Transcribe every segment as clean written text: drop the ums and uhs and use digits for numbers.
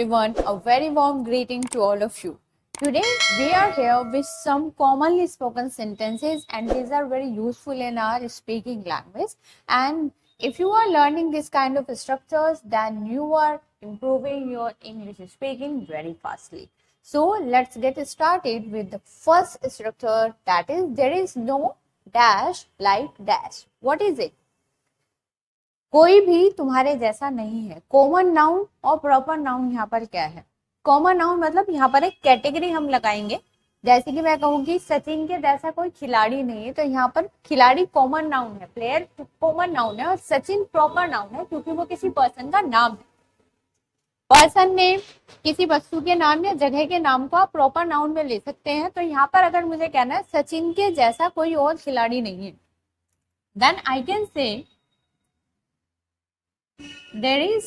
everyone, a very warm greeting to all of you. Today we are here with some commonly spoken sentences and these are very useful in our speaking language. And if you are learning this kind of structures, then you are improving your English speaking very fastly. So let's get started with the first structure, that is there is no dash like dash. What is it? कोई भी तुम्हारे जैसा नहीं है. Common noun और proper noun यहाँ पर क्या है? कॉमन नाउन मतलब यहाँ पर एक कैटेगरी हम लगाएंगे. जैसे कि मैं कहूँगी सचिन के जैसा कोई खिलाड़ी नहीं है, तो यहाँ पर खिलाड़ी कॉमन नाउन है, प्लेयर कॉमन नाउन है और सचिन प्रॉपर नाउन है क्योंकि वो किसी पर्सन का नाम है. पर्सन नेम, किसी वस्तु के नाम या जगह के नाम को आप प्रॉपर नाउन में ले सकते हैं. तो यहाँ पर अगर मुझे कहना है सचिन के जैसा कोई और खिलाड़ी नहीं है, then I can say there is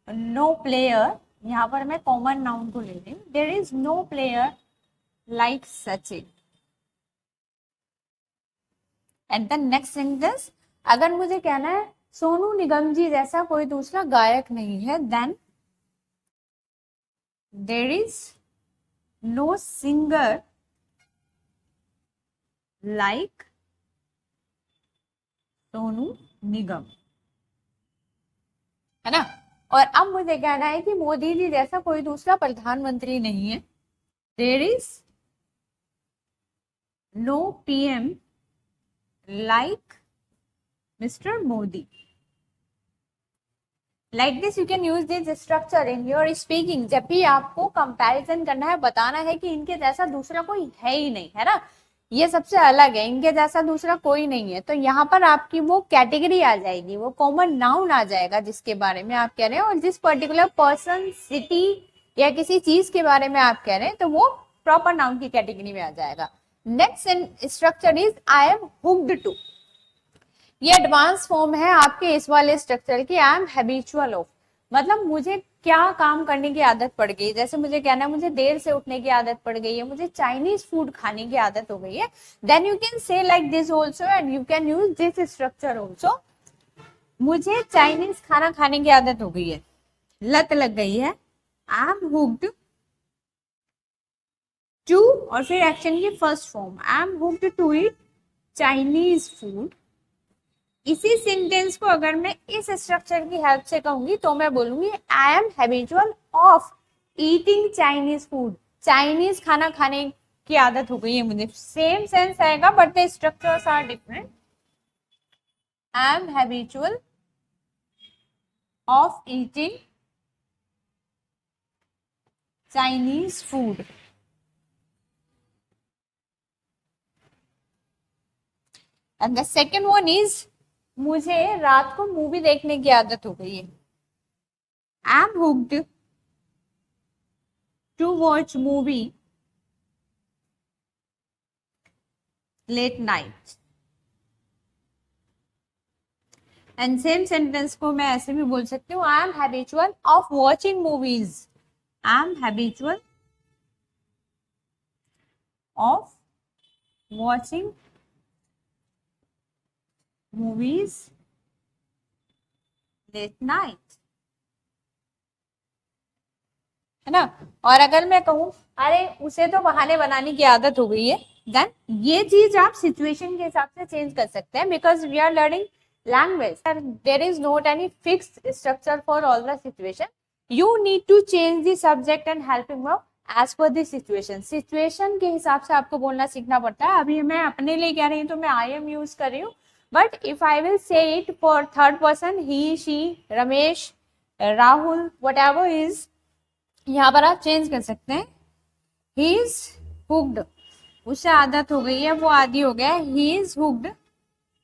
no player. यहाँ पर मैं कॉमन नाउन को ले रही हूँ. There is no player like Sachin. And the next sentence, अगर मुझे कहना है सोनू निगम जी जैसा कोई दूसरा गायक नहीं है, then there is no singer like Sonu Nigam, है ना. और अब मुझे कहना है कि मोदी जी जैसा कोई दूसरा प्रधानमंत्री नहीं है. There is no PM like mister Modi. Like this you can use this structure in your speaking. जब भी आपको कंपैरिजन करना है, बताना है कि इनके जैसा दूसरा कोई है ही नहीं, है ना, ये सबसे अलग है, इनके जैसा दूसरा कोई नहीं है, तो यहाँ पर आपकी वो कैटेगरी आ जाएगी, वो कॉमन नाउन आ जाएगा जिसके बारे में आप कह रहे हैं. और जिस पर्टिकुलर पर्सन, सिटी या किसी चीज के बारे में आप कह रहे हैं तो वो प्रॉपर नाउन की कैटेगरी में आ जाएगा. Next structure is I am hooked to. ये एडवांस फॉर्म है आपके इस वाले स्ट्रक्चर की. आई एम हैबिचुअल ऑफ, मतलब मुझे क्या काम करने की आदत पड़ गई. जैसे मुझे कहना है मुझे देर से उठने की आदत पड़ गई है, मुझे चाइनीज फूड खाने की आदत हो गई है, then you can say like this also and you can use this structure also. मुझे चाइनीज खाना खाने की आदत हो गई है, लत लग गई है. आई एम हुक्ड टू, और फिर एक्शन की first form, I am hooked to eat Chinese food. इसी सेंटेंस को अगर मैं इस स्ट्रक्चर की हेल्प से कहूंगी तो मैं बोलूंगी I am habitual of eating Chinese food. Chinese खाना खाने की आदत हो गई है मुझे. सेम सेंस आएगा but the structures are different. I am habitual of eating Chinese food. And the second one is मुझे रात को मूवी देखने की आदत हो गई है. I am hooked to watch movie late night. And same sentence को मैं ऐसे भी बोल सकती हूँ, I am habitual of watching movies. I am habitual of watching movies late night, है ना. और अगर मैं कहूं अरे उसे तो बहाने बनाने की आदत हो गई है, देन ये चीज आप सिचुएशन के हिसाब से चेंज कर सकते हैं because we are learning language. There is not any fixed structure for all the situation. You need to change the subject and helping verb as per the situation. Situation के हिसाब से आपको बोलना सीखना पड़ता है. अभी मैं अपने लिए कह रही हूँ तो मैं आई एम यूज कर रही हूँ, but if I will say it for third person, he, she, Ramesh, Rahul, whatever is, यहाँ पर आप चेंज कर सकते हैं. He is hooked, उसे आदत हो गई है, वो आदी हो गया है. He is hooked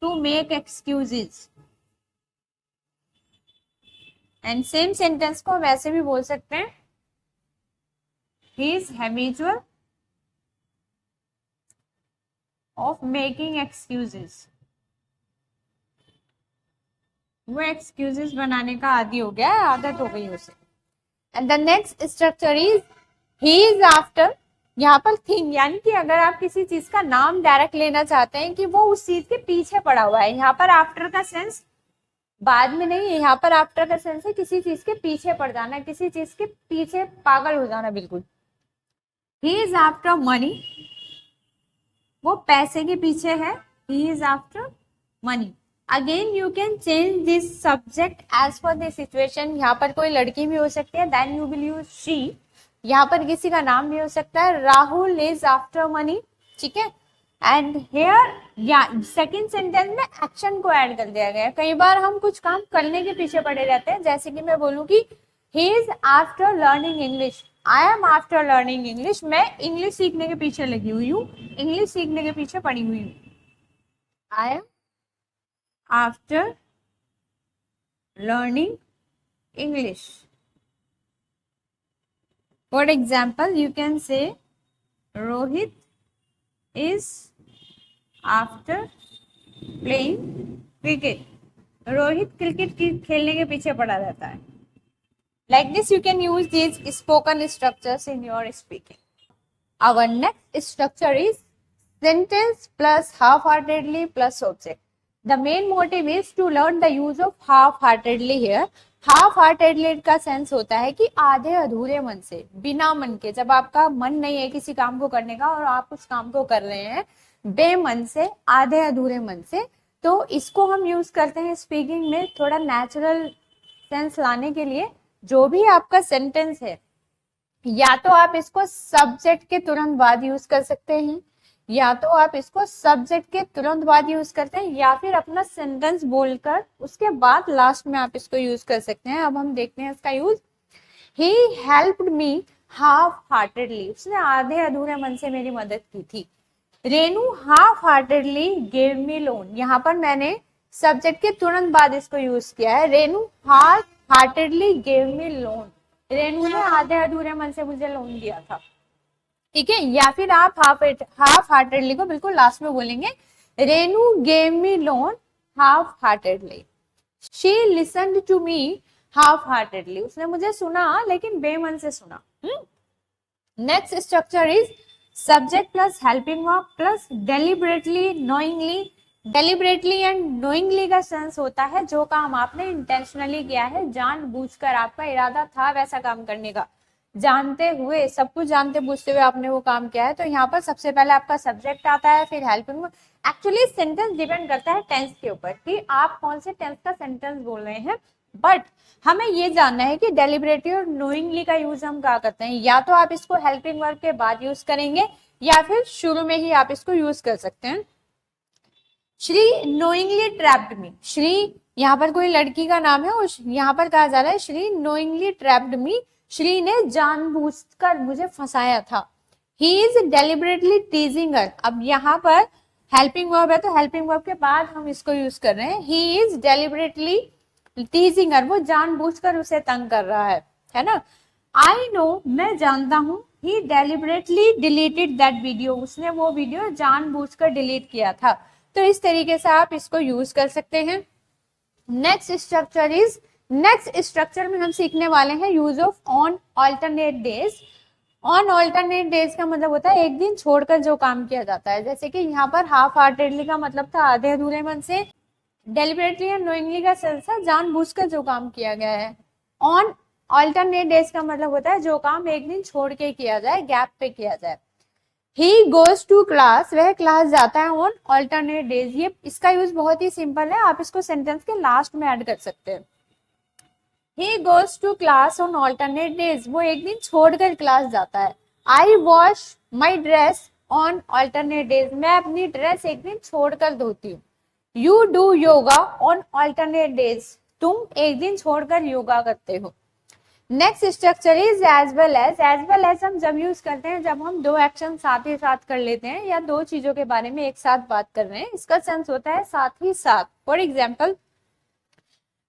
to make excuses. And same sentence को हम ऐसे भी बोल सकते हैं, he is habitual of making excuses. वो एक्सक्यूजेस बनाने का आदी हो गया है, आदत हो गई उसे. And the next structure is he is after. यहाँ पर थिंग, यानी कि अगर आप किसी चीज का नाम डायरेक्ट लेना चाहते हैं कि वो उस चीज के पीछे पड़ा हुआ है, यहाँ पर आफ्टर का सेंस बाद में नहीं, यहाँ पर आफ्टर का सेंस है किसी चीज के पीछे पड़ जाना, किसी चीज के पीछे पागल हो जाना बिल्कुल। ही इज आफ्टर मनी, वो पैसे के पीछे है, he is after money. Again you can change this subject as per the situation. यहाँ पर कोई लड़की भी हो सकती है, then you will use she. यहाँ पर किसी का नाम भी हो सकता है, राहुल इज आफ्टर मनी, ठीक है। एंड हेयर या सेकेंड सेंटेंस में एक्शन को ऐड कर दिया गया है। कई बार हम कुछ काम करने के पीछे पड़े रहते हैं, जैसे कि मैं बोलूँ कि ही is after learning English, I am after learning English, मैं इंग्लिश सीखने के पीछे लगी हुई हूँ, इंग्लिश सीखने के पीछे पड़ी हुई हूँ। I M after learning English. For example you can से Rohit is after playing cricket, Rohit cricket खेलने के पीछे पड़ा रहता है। Like this you can use these spoken structures in your speaking. Our next structure is sentence plus half-heartedly plus object. The main motive is to learn the use of half-heartedly here. half-heartedly का sense होता है कि आधे अधूरे मन से, बिना मन के, जब आपका मन नहीं है किसी काम को करने का और आप उस काम को कर रहे हैं बेमन से, आधे अधूरे मन से, तो इसको हम यूज करते हैं स्पीकिंग में थोड़ा नेचुरल सेंस लाने के लिए। जो भी आपका सेंटेंस है, या तो आप इसको सब्जेक्ट के तुरंत बाद यूज कर सकते हैं, या तो आप इसको सब्जेक्ट के तुरंत बाद यूज करते हैं, या फिर अपना सेंटेंस बोलकर उसके बाद लास्ट में आप इसको यूज कर सकते हैं। अब हम देखते हैं इसका use. He helped me half heartedly, उसने आधे अधूरे मन से मेरी मदद की थी। Renu half heartedly gave me loan, यहाँ पर मैंने सब्जेक्ट के तुरंत बाद इसको यूज किया है। Renu half heartedly gave me loan, Renu ने आधे अधूरे मन से मुझे लोन दिया था, ठीक है। या फिर आप हाफ हार्टेडली को बिल्कुल लास्ट में बोलेंगे, Renu gave me loan half heartedly. She listened to me half heartedly, उसने मुझे सुना लेकिन बेमन से सुना। Next structure is subject plus helping verb plus deliberately knowingly. Deliberately and knowingly का सेंस होता है जो काम आपने इंटेंशनली किया है, जानबूझकर आपका इरादा था वैसा काम करने का, जानते हुए, सब कुछ जानते बूझते हुए आपने वो काम किया है। तो यहाँ पर सबसे पहले आपका सब्जेक्ट आता है, फिर helping verb. Actually sentence depend करता है टेंस के ऊपर कि आप कौन से टेंस का सेंटेंस बोल रहे हैं, बट हमें ये जानना है कि डेलिबरेटली और नोइंगली का यूज हम क्या करते हैं। या तो आप इसको हेल्पिंग वर्ब के बाद यूज करेंगे, या फिर शुरू में ही आप इसको यूज कर सकते हैं। श्री नोइंगली ट्रैप्ड मी, श्री यहाँ पर कोई लड़की का नाम है, उस यहाँ पर कहा जा रहा है श्री नोइंगली ट्रैप्ड मी, श्री ने जानबूझकर मुझे फंसाया था। ही इज डेलिबरेटली टीजिंग हर, अब यहाँ पर हेल्पिंग वर्ब है तो हेल्पिंग वर्ब के बाद हम इसको यूज कर रहे हैं। ही इज डेलिबरेटली टीजिंग हर, वो जानबूझकर उसे तंग कर रहा है ना। आई नो, मैं जानता हूँ। ही डेलिबरेटली डिलीटेड दैट वीडियो, उसने वो वीडियो जानबूझकर डिलीट किया था। तो इस तरीके से आप इसको यूज कर सकते हैं। Next structure is, next structure में हम सीखने वाले हैं use of on alternate days. On alternate days का मतलब होता है एक दिन छोड़कर जो काम किया जाता है, जैसे कि यहाँ पर हाफ हार्टेडली का मतलब था आधे अधूरे मन से, डेलिबरेटली एंड नोइंगली का सेंस है जानबूझकर जो काम किया गया है। ऑन ऑल्टरनेट डेज का मतलब होता है जो काम एक दिन छोड़ के किया जाए, गैप पे किया जाए। ही गोज टू क्लास, वह क्लास जाता है ऑन ऑल्टरनेट डेज। ये इसका यूज बहुत ही सिंपल है, आप इसको सेंटेंस के लास्ट में ऐड कर सकते हैं। He goes to class on alternate days, वो एक दिन छोड़कर क्लास जाता है। I wash my dress on alternate days, मैं अपनी ड्रेस एक दिन छोड़कर धोती हूँ। You do yoga on alternate days, तुम एक दिन छोड़कर योगा करते हो। Next structure is as well as. As well as हम जब यूज करते हैं जब हम दो एक्शन साथ ही साथ कर लेते हैं या दो चीजों के बारे में एक साथ बात कर रहे हैं, इसका सेंस होता है साथ ही साथ। फॉर एग्जाम्पल,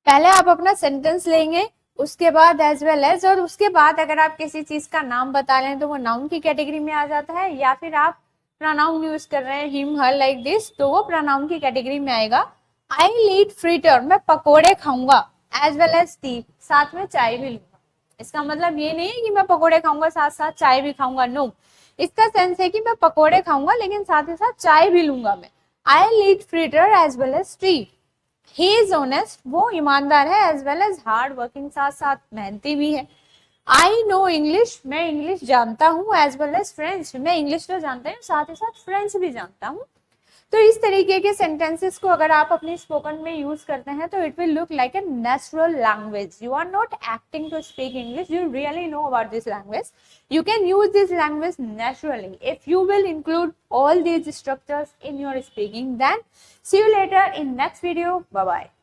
पहले आप अपना सेंटेंस लेंगे, उसके बाद एज वेल एज, और उसके बाद अगर आप किसी चीज का नाम बता रहे हैं तो वो नाउन की कैटेगरी में आ जाता है, या फिर आप प्रोनाउन यूज कर रहे हैं हिम हर लाइक दिस, तो वो प्रोनाउन की कैटेगरी में आएगा। आई विल ईट फ्रीटर, मैं पकोड़े खाऊंगा, एज वेल एज टी, साथ में चाय भी लूंगा। इसका मतलब ये नहीं है कि मैं पकोड़े खाऊंगा साथ साथ चाय भी खाऊंगा, नो। इसका सेंस है कि मैं पकोड़े खाऊंगा लेकिन साथ ही साथ चाय भी लूंगा मैं। I will eat fritter as well as tea. He is honest, वो ईमानदार है, as well as hard working, साथ साथ मेहनती भी है। आई नो इंग्लिश, मैं इंग्लिश जानता हूँ, एज वेल एज फ्रेंच, मैं इंग्लिश तो जानता हूँ साथ ही साथ फ्रेंच भी जानता हूँ। तो इस तरीके के सेंटेंसेस को अगर आप अपनी स्पोकन में यूज करते हैं तो it will look like a natural language. You are not acting to speak English, you really know about this language, you can use this language naturally if you will include all these structures in your speaking. Then see you later in next video. Bye bye.